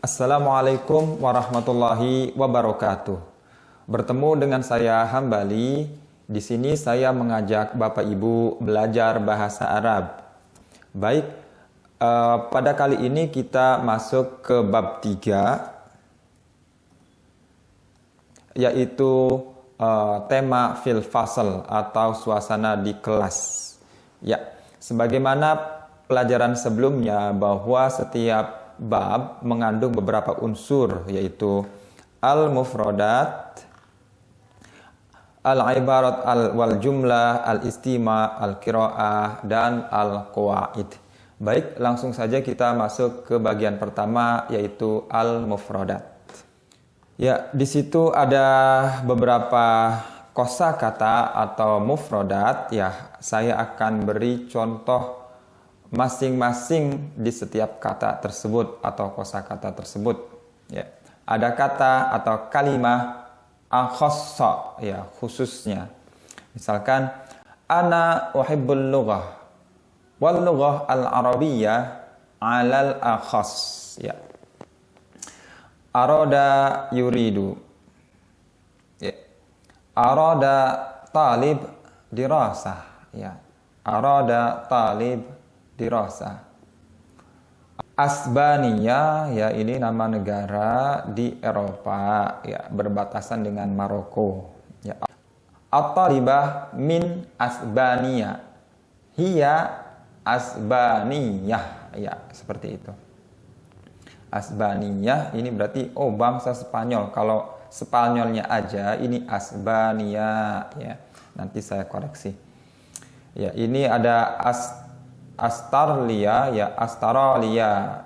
Assalamualaikum warahmatullahi wabarakatuh. Bertemu dengan saya Hambali. Di sini saya mengajak Bapak Ibu belajar bahasa Arab. Baik, pada kali ini kita masuk ke bab 3, yaitu tema fil fasl atau suasana di kelas. Ya, sebagaimana pelajaran sebelumnya bahwa setiap bab mengandung beberapa unsur, yaitu al-mufradat, al-ibarat, wal jumlah, al-istima, al-qiraah, dan al-qawaid. Baik, langsung saja kita masuk ke bagian pertama, yaitu al-mufradat. Ya, di situ ada beberapa kosakata atau mufradat. Ya, saya akan beri contoh masing-masing di setiap kata tersebut atau kosakata tersebut. Ya, ada kata atau kalimah akhassa, ya, khususnya. Misalkan ana uhibbul lughah wal lughah al arabiyyah alal akhas. Ya, arada yuridu, ya, arada talib dirasah, ya, arada talib dirasa. Asbania, ya, ini nama negara di Eropa, ya, berbatasan dengan Maroko. Ya. At-talibah min Asbania, hiya Asbaniyah, ya, seperti itu. Asbaniyah ini berarti bangsa Spanyol. Kalau Spanyolnya aja ini Asbania, ya. Nanti saya koreksi. Ya, ini ada Astarlia, ya, Australia,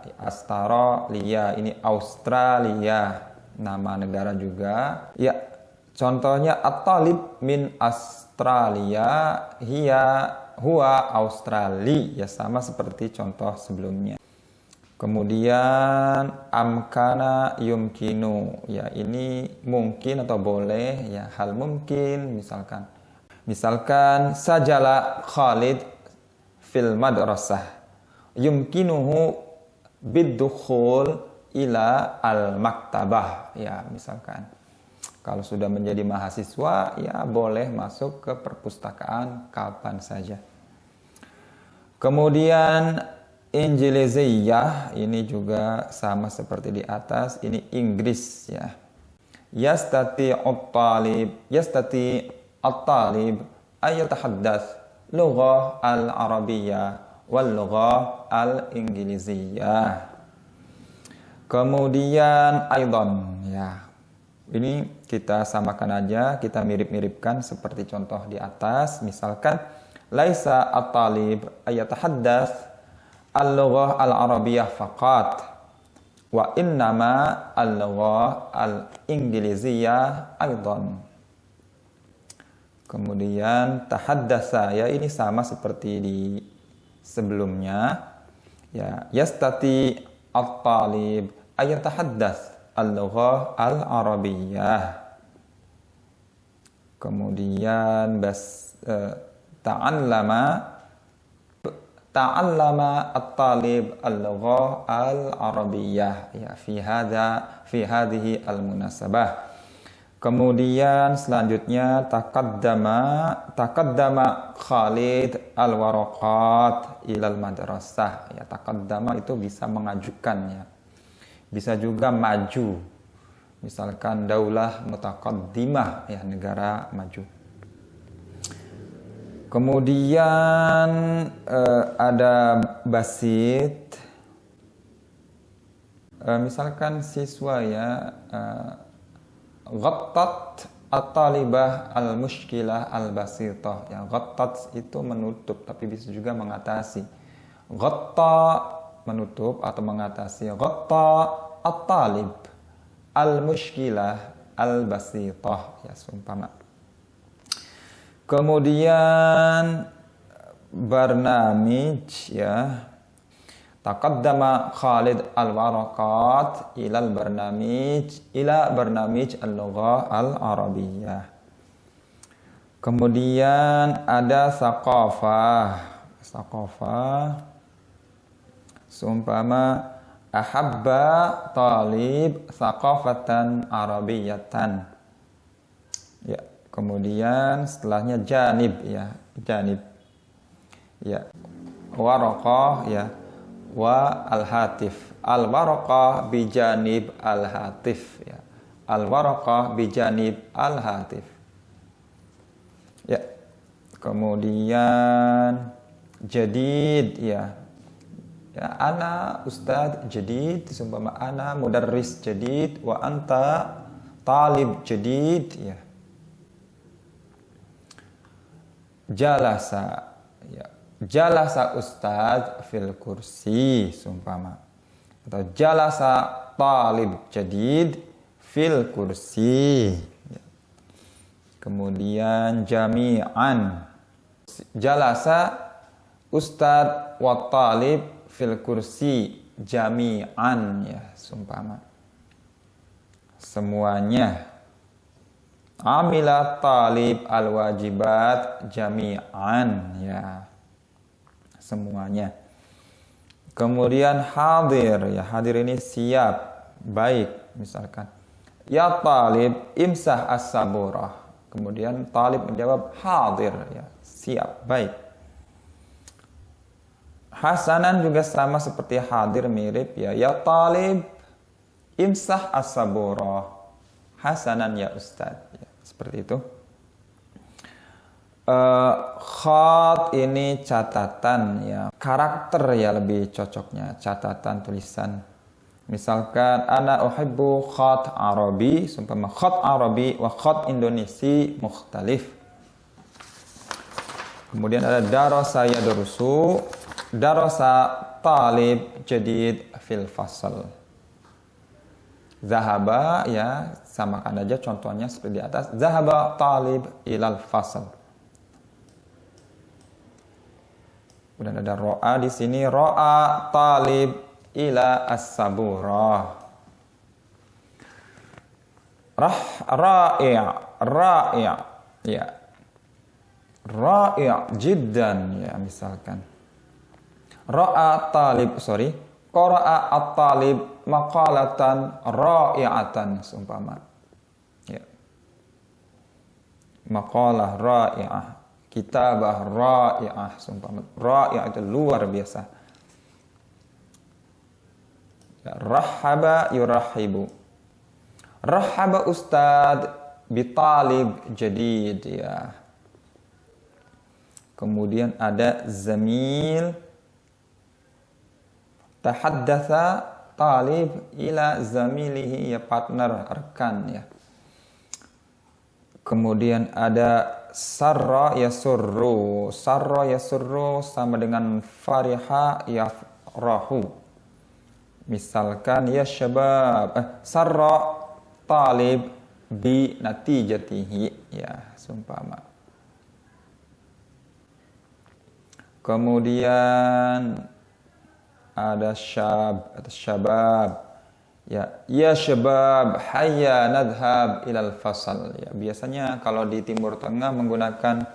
ini Australia, nama negara juga. Ya, contohnya at-talib min Australia, huwa Australi, ya, sama seperti contoh sebelumnya. Kemudian amkana yumkinu, ya, ini mungkin atau boleh, ya, hal mungkin. Misalkan sajala Khalid fil madrasah yumkinuhu biddukhul ila al maktabah, ya, misalkan kalau sudah menjadi mahasiswa, ya, boleh masuk ke perpustakaan kapan saja. Kemudian Injiliziyah, ini juga sama seperti di atas, ini Inggris, ya. Yastati at-talib ayatahaddath lughah al-arabiyyah wal lughah al-inggiliziyah. Kemudian aidan, ya. Ini kita samakan aja, kita mirip-miripkan seperti contoh di atas. Misalkan laisa at-talib ayatahaddath al-lughah al-arabiyyah faqat wa innama al-lughah al-inggiliziyah aidan. Kemudian tahaddasa, ya, ini sama seperti di sebelumnya, ya. Yastati at-talib ayatahaddath al-lughah al-arabiyyah. Kemudian ta'allama at-talib al-lughah al-arabiyyah, ya, fi hadhihi al-munasabah. Kemudian selanjutnya taqaddama Khalid al-waraqat ilal madrasah, ya. Taqaddama itu bisa mengajukan, ya. Bisa juga maju. Misalkan daulah mutaqaddimah, ya, negara maju. Kemudian ada basit. Misalkan siswa, ya, ghattat at-talibah al-mushkilah al-basitah, ya. Ghattat itu menutup, tapi bisa juga mengatasi. Ghatta menutup atau mengatasi. Ghatta at-talib al-mushkilah al-basitah, ya, seumpama. Kemudian barnamij, ya. Taqaddama Khalid al-waraqat ila barnamij al-lughah al-arabiyyah. Kemudian ada saqafah. Seumpama Ahabba talib thaqafatan arabiyatan. Ya, kemudian setelahnya janib ya, janib. Ya. Waraqah ya, wa al-hatif. Al-waraqah bijanib al-hatif ya. Al-waraqah bijanib al-hatif. Ya. Kemudian jadid ya. Ya, ana ustad jadid, seumpama ana mudarris jadid wa anta talib jadid ya. Jalasa ya. Jalasa ustad fil kursi seumpama, atau jalasa talib jadid fil kursi ya. Kemudian jami'an, jalasa ustad wa talib fil kursi jami'an ya, seumpama semuanya. Amila talib al wajibat jami'an ya, semuanya. Kemudian hadir ya, hadir ini siap, baik. Misalkan ya talib imsah as-saburah, kemudian talib menjawab hadir ya, siap, baik. Hasanan juga sama seperti hadir, mirip ya. Ya talib imsah as-saburah, hasanan ya ustad ya, seperti itu. Khat ini catatan ya, karakter ya lebih cocoknya, catatan tulisan. Misalkan ana uhibbu khat arabi, seumpama khat arabi wa khat indonesi mukhtalif. Kemudian ada darasa yadrusu, darasa talib jadid fil fasal. Zahaba ya, samakan aja contohnya seperti di atas. Zahaba talib ilal fasal. Kemudian ada ro'a di sini, ro'a talib ila as-saburah. Ra'i' ya. Ra'i' jiddan ya, misalkan. Qara'a at-talib maqalatan ra'i'atan seumpama. Ya. Maqalah ra'i'ah, kitabah ra'i'ah seumpama. Ra'i'ah itu luar biasa. Ya, rahaba yurahibu. Rahaba ustad bitalib jadid ya. Kemudian ada zamil, tahaddatsa talib ila zamilihi ya, partner, rekan ya. Kemudian ada sarra yasurru. Sarra yasurru sama dengan fariha yafrahu. Misalkan ya syabab, sarra talib bi natijatihi ya, seumpama. Kemudian ada syabab ya, ya syabab hayya nadhhab ilal fasal ya. Biasanya kalau di Timur Tengah menggunakan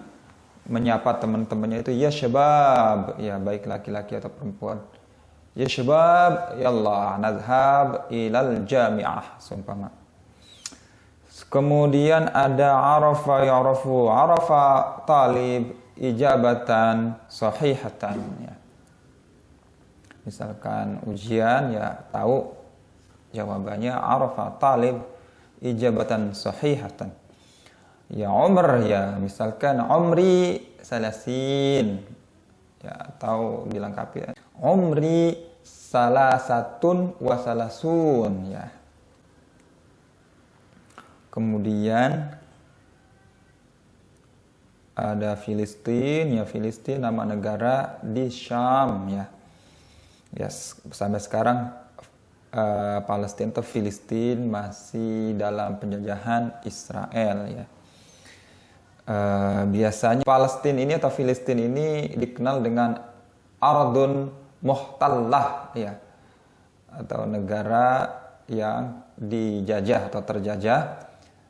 menyapa teman-temannya itu ya syabab ya, baik laki-laki atau perempuan. Ya syabab yallah nadhhab ilal jami'ah seumpama. Kemudian ada arafa ya'rafu, arafa talib ijabatan sahihatan ya. Misalkan ujian ya, tahu jawabannya, arafa talib ijabatan sahihatan. Ya umr ya, misalkan umri salasin ya, atau dilengkapi umri salasatun wa salasun ya. Kemudian ada Filistin ya, Filistin nama negara di Syam ya. Ya, sampai sekarang Palestina atau Filistin masih dalam penjajahan Israel ya. Biasanya Palestina ini atau Filistin ini dikenal dengan Ardun Muhtallah ya, atau negara yang dijajah atau terjajah.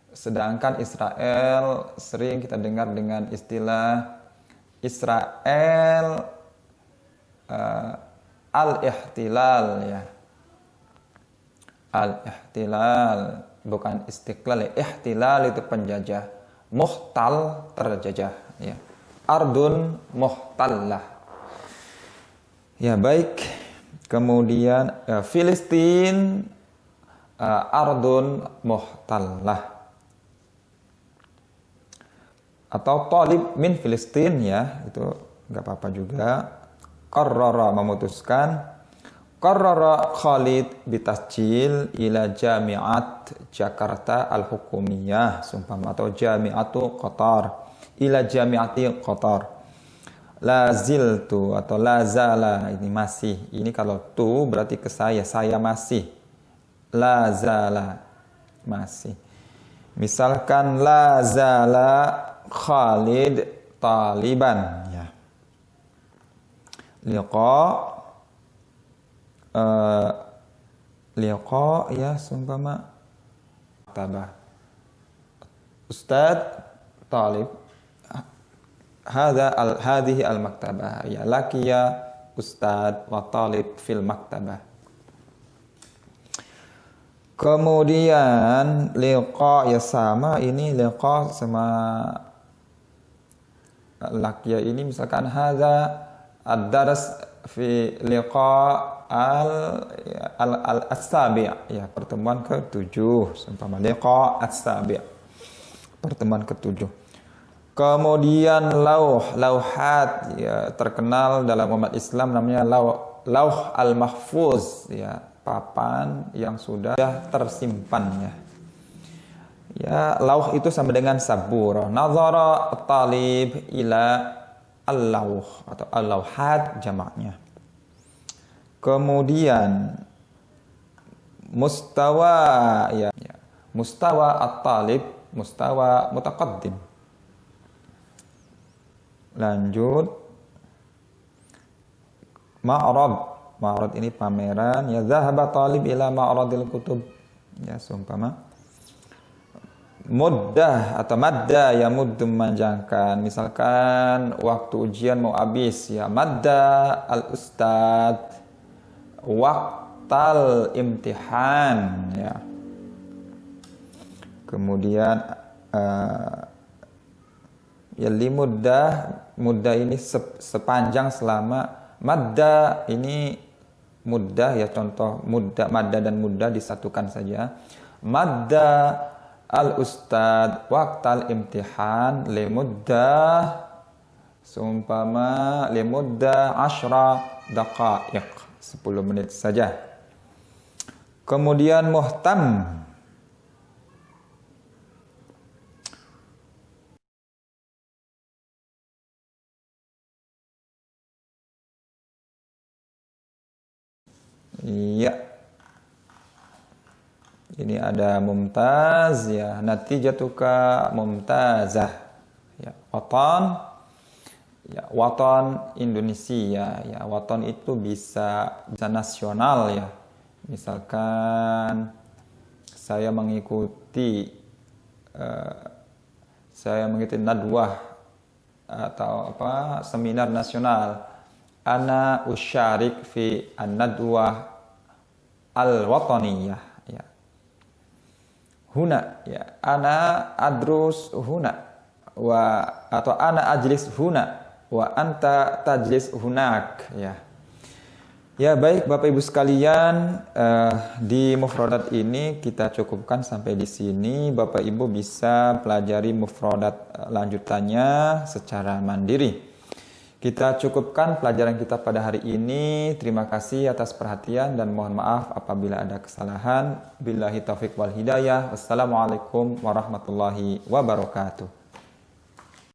Sedangkan Israel sering kita dengar dengan istilah Israel al-ihtilal ya. Al-ihtilal, bukan istiqlal. Ihtilal itu penjajah. Muhtal, terjajah. Ya. Ardun muhtallah. Ya, baik. Kemudian Filistin, ardun muhtallah. Atau talib min Filistin, ya, itu nggak apa-apa juga. Qarrara, memutuskan. Qarrara Khalid bitasjil ila Jami'at Jakarta Al-Hukumiyah, sumpama, atau Jami'atu Qatar, ila Jami'ati Qatar. La ziltu atau la zala, ini masih. Ini kalau tu berarti ke saya masih. La zala, masih. Misalkan la zala Khalid taliban, ya. Liqa, ya, sumpama maktabah. Ustad talib hadhihi al maktabah, ya, laqiya ustad wa talib fil maktabah. Kemudian liqa, ya, sama, ini liqa sama laqiya ini misalkan hadza ad-dars fi liqa al-sabi', ya, pertemuan ke-7, umpama liqa as-sabi', pertemuan ke-7. Kemudian lauhat, ya, terkenal dalam umat Islam namanya lauh al-mahfuz, ya, papan yang sudah tersimpan, ya. Ya, lauh itu sama dengan sabur. Nazara talib ila al-lauh atau al-lauhat jamaknya. Kemudian mustawa, ya, mustawa at-talib, mustawa mutaqaddim. Lanjut ma'rad ini pameran, ya, zahaba talib ila ma'radil kutub, ya, seumpama. Muddah atau madda, ya, muddu, memanjangkan. Misalkan waktu ujian mau habis, ya, madda al-ustad waqtal imtihan, ya. Kemudian ya, muddah ini sepanjang, selama. Madda ini muddah, ya, contoh muddah, madda dan muddah disatukan saja. Madda al-ustad waqtal imtihan limuddah, seumpama limuddah 10 daqaiq, 10 menit saja. Kemudian muhtam, iya, ini ada mumtaz, ya, natijatuka mumtazah, ya, watan, ya, watan Indonesia, ya, watan itu bisa nasional, ya. Misalkan saya mengikuti nadwah atau apa, seminar nasional. Ana usyarik fi an-nadwah al-wataniyah, ya. Huna, ya, ana adrus huna atau ana ajlis huna wa anta tajlis hunak, ya. Ya, baik Bapak Ibu sekalian, di mufradat ini kita cukupkan sampai di sini. Bapak Ibu bisa pelajari mufradat lanjutannya secara mandiri. Kita cukupkan pelajaran kita pada hari ini. Terima kasih atas perhatian dan mohon maaf apabila ada kesalahan. Billahi taufiq wal hidayah. Wassalamualaikum warahmatullahi wabarakatuh.